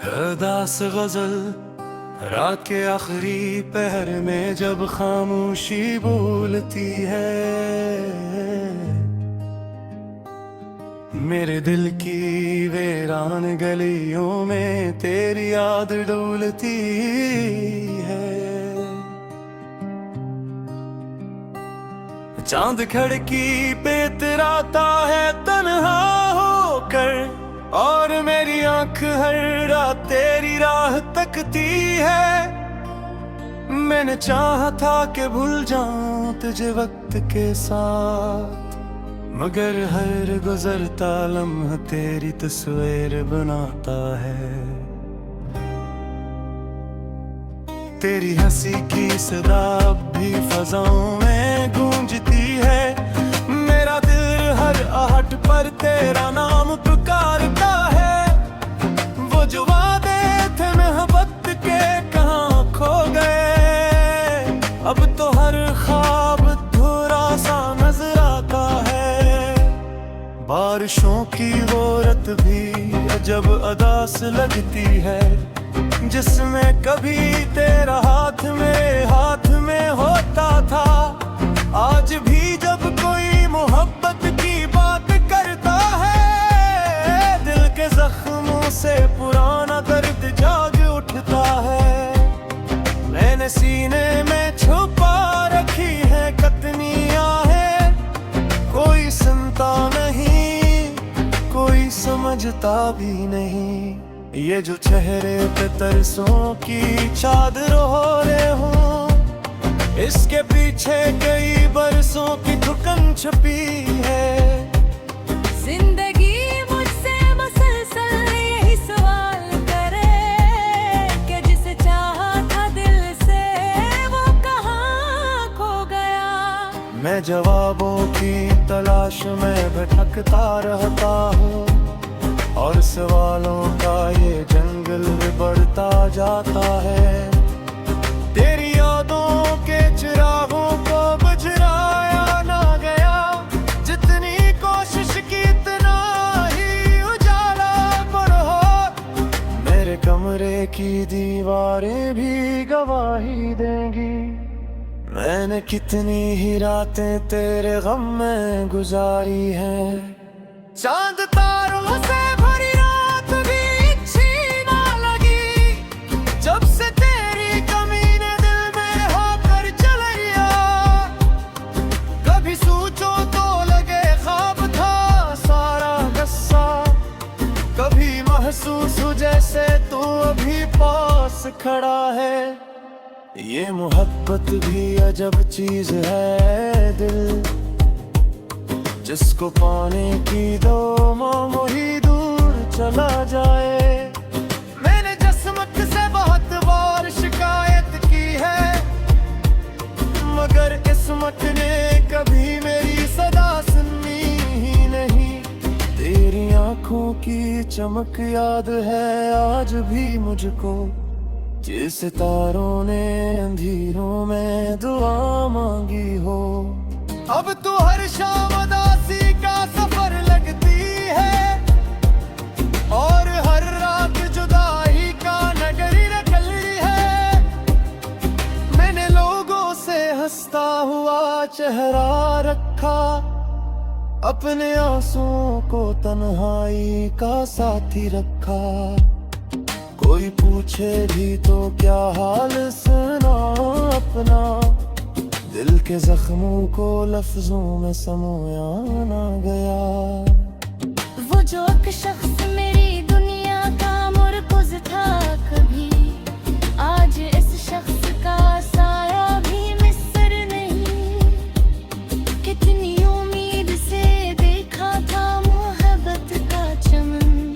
दास गजल रात के आखिरी पहर में जब खामोशी बोलती है, मेरे दिल की वीरान गलियों में तेरी याद डोलती है। चांद खिड़की पे इतराता है तन्हा होकर, और मेरी आंख हर रात तेरी राह तकती है। मैंने चाहा था कि भूल जाऊं तुझे वक्त के साथ, मगर हर गुजरता लम्हा तेरी तस्वीर बनाता है। तेरी हंसी की सदा अब भी फजाओं में गूंजती है। मेरा दिल हर आहट पर तेरा नाम पुकारता है। वो जो वादे थे मोहब्बत के कहाँ खो गए, अब तो हर ख्वाब अधूरा सा नजर आता है। बारिशों की वो रात भी अजब अदास लगती है, जिसमें कभी तेरा हाथ मेरे हाथ में होता था। आज भी जब कोई मोहब्बत की बात करता है, दिल के जख्मों से पुराना दर्द जाग उठता है। मैंने सीने में छुपा रखी है कतनी आहें, कोई सुनता नहीं, कोई समझता भी नहीं। ये जो चेहरे पे तरसों की चादर ओढ़े हूँ, इसके पीछे कई बरसों की थकन छुपी है। जिंदगी मुझसे मुसलसल यही सवाल करे कि जिसे चाहा था दिल से वो कहाँ खो गया। मैं जवाबों की तलाश में भटकता रहता हूँ, और सवालों का ये जंगल बढ़ता जाता है। तेरी यादों के चिरागों को बुझाया ना गया, जितनी कोशिश की इतना ही उजाला पर हो। मेरे कमरे की दीवारें भी गवाही देंगी, मैंने कितनी ही रातें तेरे गम में गुजारी हैं। चांद तारों से भरी रात भी अच्छी ना लगी, जब से तेरी कमी ने दिल में होकर चल गया। कभी सोचो तो लगे ख्वाब था सारा गस्सा, कभी महसूस हो जैसे तू अभी पास खड़ा है। ये मोहब्बत भी अजब चीज है दिल, जिसको पाने की दो मोही दूर चला जाए। मैंने जिस्मत से बहुत बार शिकायत की है, मगर किस्मत ने कभी मेरी सदा सुनी ही नहीं। तेरी आंखों की चमक याद है आज भी मुझको, जिस सितारों ने अंधेरों में दुआ मांगी हो। अब तो हर शाम उदासी का सफर लगती है, और हर रात जुदाई का नगरी निकली है। मैंने लोगों से हंसता हुआ चेहरा रखा, अपने आंसुओं को तन्हाई का साथी रखा। कोई पूछे भी तो क्या हाल सुना अपना, दिल के जख्मों को लफ्जों में समोया ना गया। वो जो एक शख्स मेरी दुनिया का मुर्कुज़ था कभी, आज इस शख्स का साया भी मिस्र नहीं। कितनी उम्मीद से देखा था मोहब्बत का चमन,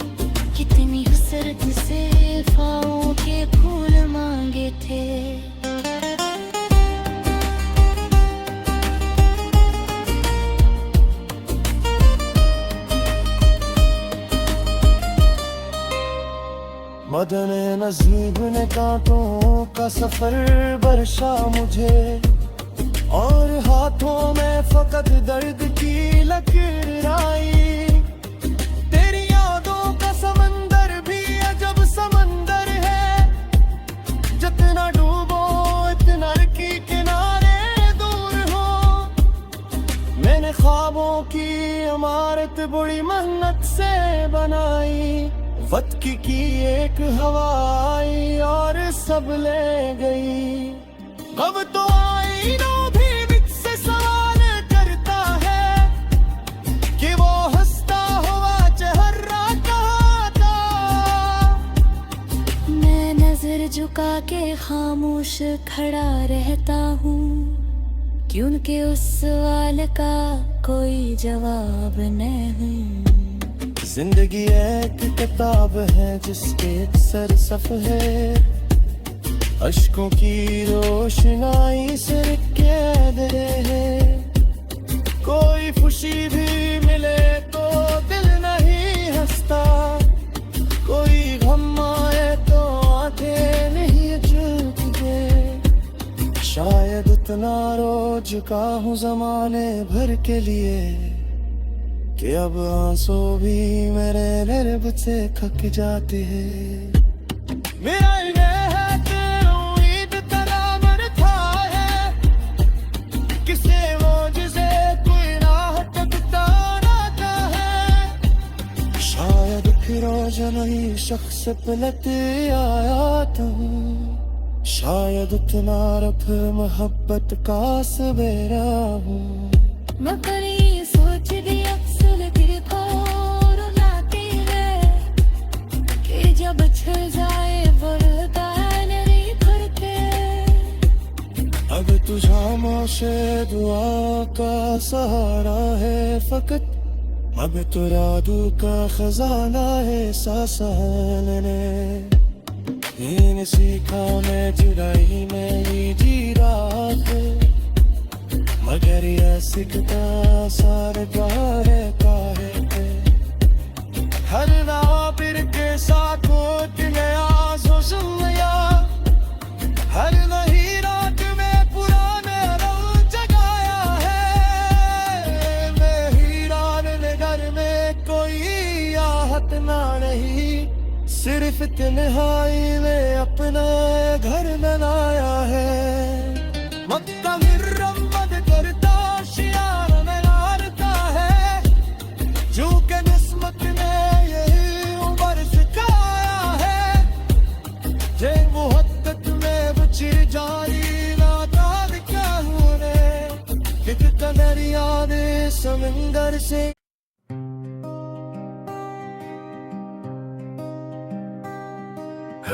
कितनी हसरत से फाओं के फूल मांगे थे। मदने नसीब ने कांटों का सफर बरसा मुझे, और हाथों में फकत दर्द की लकीर आई। तेरी यादों का समंदर भी अजब समंदर ख्वाबों की इमारत बड़ी मेहनत से बनाई, वक्त की एक हवा आई और सब ले गई। अब तो आईना भी मुझसे सवाल करता है कि वो हंसता हुआ चेहरा कहाँ था। मैं नजर झुका के खामोश खड़ा रहता हूँ, क्योंकि उस सवाल का कोई जवाब नहीं। जिंदगी एक किताब है जिसके अक्सर सफ़े अश्कों की रोशनाई से कैद है। कोई खुशी भी मिले तो दिल नहीं हंसता, कोई गम आए तो आंखें नहीं झुकते। शायद इतना रो चुका हूँ जमाने भर के लिए कि अब आंसू भी मेरे निर्भ से थक जाते हैं। मेरा ये है कि उम्मीद तना मरता है, किसे वो जिसे कोई राह तकता रहता है। शायद फिर रोज नहीं शख्स पलट आया तुम, शायद उतना रफ मोहब्बत का सवेरा हूँ। मैं करी सोच दी अक्सर तेरे को रुलाती है कि जब छिड़ जाए बढ़ता है नहीं करते। अब तुझा से दुआ का सहारा है फकत, अब तो रादू का खजाना है सासान ने। ये सीखा मैं जुदाई में ही जी रहा था, मगर यह सीखता सारे गाहे काहे थे। हर नाबिर के साथ होत गया सोचया, हर नई रात में पुराने रंग जगाया है। मैं हीरान ने घर में कोई आहत ना नहीं, सिर्फ तन्हाई में अपना घर बनाया है। मक्का मिर्रम्मद करता शियार में हारता है, जो के किस्मत ने यही उम्र सिखाया है। जे मुहद्दत में बची जारी नाता क्या होने, कितना दरिया दे समंदर से।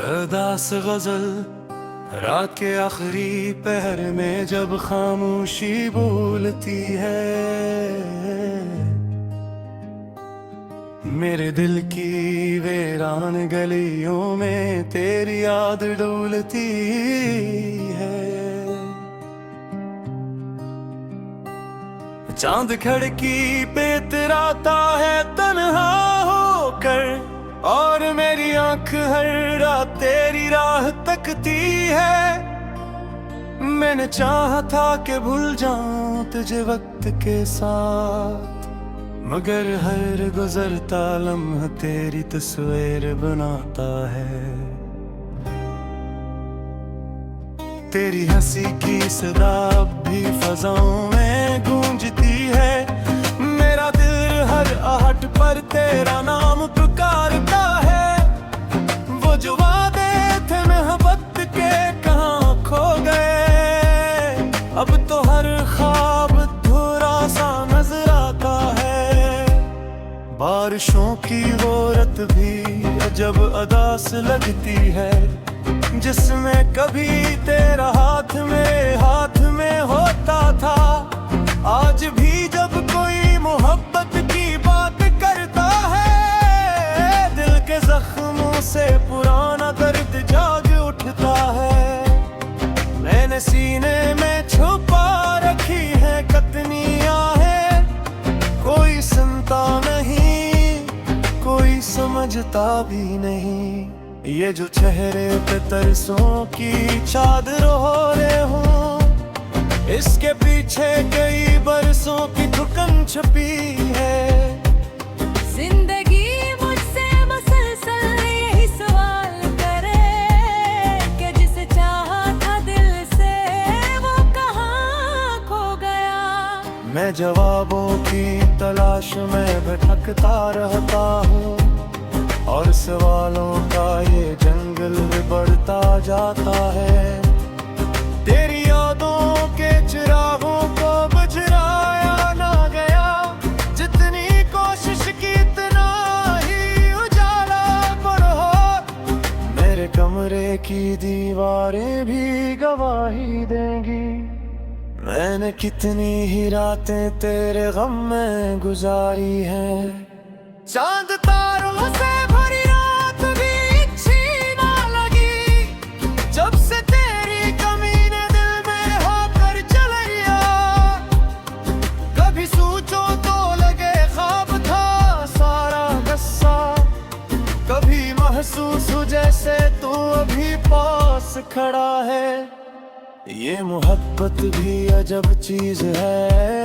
अरदास गजल रात के आखिरी पहर में जब खामोशी बोलती है, मेरे दिल की वीरान गलियों में तेरी याद डोलती है। चांद खिड़की पे इतराता है तन्हा होकर, और मेरी आंख हर रात तेरी राह तकती है। मैंने चाहा था कि भूल जाऊं तुझे वक्त के साथ, मगर हर गुजरता लम्हा तेरी तस्वीर बनाता है। तेरी हंसी की सदा अब भी फजाओं में गूंजती है। मेरा दिल हर आहट पर तेरा नाम पुकारता है। वो जो वादे थे मोहब्बत के कहाँ खो गए, अब तो हर ख्वाब अधूरा सा नजर आता है। बारिशों की वो रात भी अजब अदास लगती है, जिसमें कभी तेरा हाथ में होता था। आज भी जब कोई मोहब्बत की बात करता है, दिल के जख्मों से पुराना दर्द जाग उठता है। मैंने सीने में छुपा रखी है कतनी आहें, कोई सुनता नहीं, कोई समझता भी नहीं। ये जो चेहरे पे तरसों की चादर ओढ़े हूँ, इसके पीछे कई बरसों की थकन छुपी है। जिंदगी मुझसे मुसलसल यही सवाल करे कि जिसे चाहा था दिल से वो कहाँ खो गया। मैं जवाबों की तलाश में भटकता रहता हूँ, और सवालों का ये जंगल बढ़ता जाता है। तेरी यादों के चिरागों को बुझाया ना गया, जितनी कोशिश की इतना ही उजाला पर हो। मेरे कमरे की दीवारें भी गवाही देंगी, मैंने कितनी ही रातें तेरे गम में गुजारी हैं। चांद तारों से भरी रात भी अच्छी ना लगी, जब से तेरी कमी ने दिल में होकर जलैया। कभी सोचो तो लगे ख्वाब था सारा गस्सा, कभी महसूस हो जैसे तू अभी पास खड़ा है। ये मोहब्बत भी अजब चीज है,